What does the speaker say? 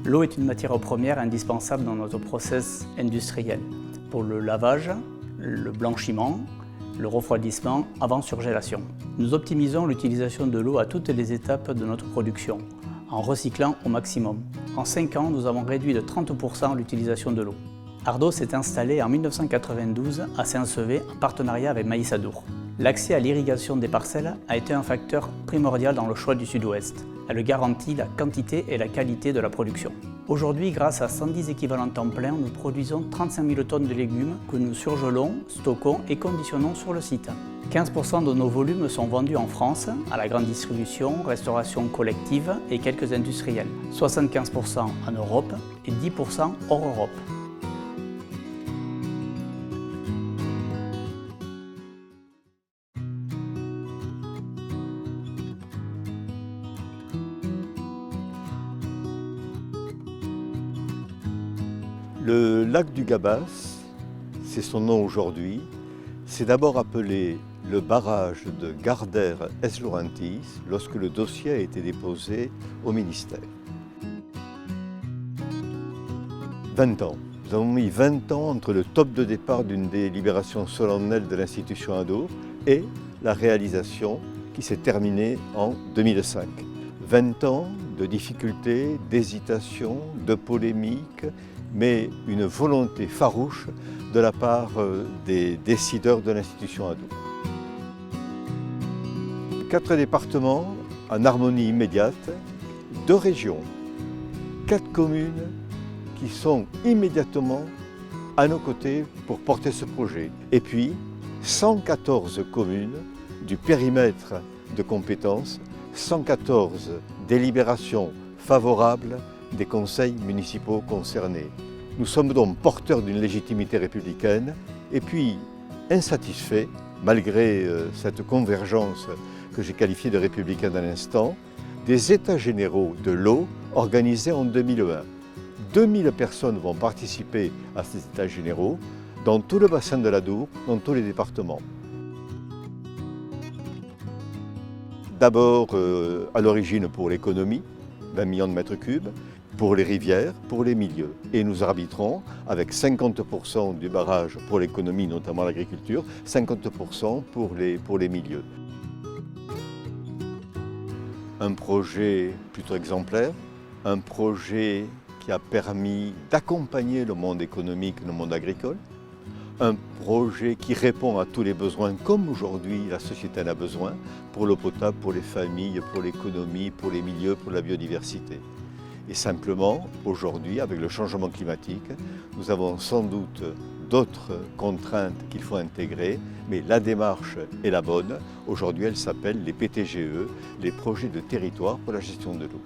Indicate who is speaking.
Speaker 1: L'eau est une matière première indispensable dans notre process industriel pour le lavage, le blanchiment, le refroidissement avant surgélation. Nous optimisons l'utilisation de l'eau à toutes les étapes de notre production, en recyclant au maximum. En 5 ans, nous avons réduit de 30% l'utilisation de l'eau. Ardo s'est installé en 1992 à Saint-Sevé en partenariat avec Maïs Adour. L'accès à l'irrigation des parcelles a été un facteur primordial dans le choix du Sud-Ouest. Elle garantit la quantité et la qualité de la production. Aujourd'hui, grâce à 110 équivalents temps plein, nous produisons 35 000 tonnes de légumes que nous surgelons, stockons et conditionnons sur le site. 15% de nos volumes sont vendus en France, à la grande distribution, restauration collective et quelques industriels. 75% en Europe et 10% hors Europe.
Speaker 2: Le lac du Gabas, c'est son nom aujourd'hui, c'est d'abord appelé le barrage de Gardères-Es-Laurentis lorsque le dossier a été déposé au ministère. 20 ans. Nous avons mis 20 ans entre le top de départ d'une délibération solennelle de l'institution Adour et la réalisation qui s'est terminée en 2005. 20 ans de difficultés, d'hésitations, de polémiques, mais une volonté farouche de la part des décideurs de l'institution Adour. 4 départements en harmonie immédiate, 2 régions, 4 communes qui sont immédiatement à nos côtés pour porter ce projet. Et puis 114 communes du périmètre de compétences, 114 délibérations favorables des conseils municipaux concernés. Nous sommes donc porteurs d'une légitimité républicaine et puis insatisfaits, malgré cette convergence que j'ai qualifiée de républicaine à l'instant, des états généraux de l'eau organisés en 2001. 2000 personnes vont participer à ces états généraux dans tout le bassin de l'Adour, dans tous les départements. D'abord à l'origine pour l'économie, 20 millions de mètres cubes, pour les rivières, pour les milieux. Et nous arbitrons avec 50% du barrage pour l'économie, notamment l'agriculture, 50% pour les milieux. Un projet plutôt exemplaire, un projet qui a permis d'accompagner le monde économique, le monde agricole, un projet qui répond à tous les besoins comme aujourd'hui la société en a besoin, pour l'eau potable, pour les familles, pour l'économie, pour les milieux, pour la biodiversité. Et simplement, aujourd'hui, avec le changement climatique, nous avons sans doute d'autres contraintes qu'il faut intégrer, mais la démarche est la bonne. Aujourd'hui, elle s'appelle les PTGE, les projets de territoire pour la gestion de l'eau.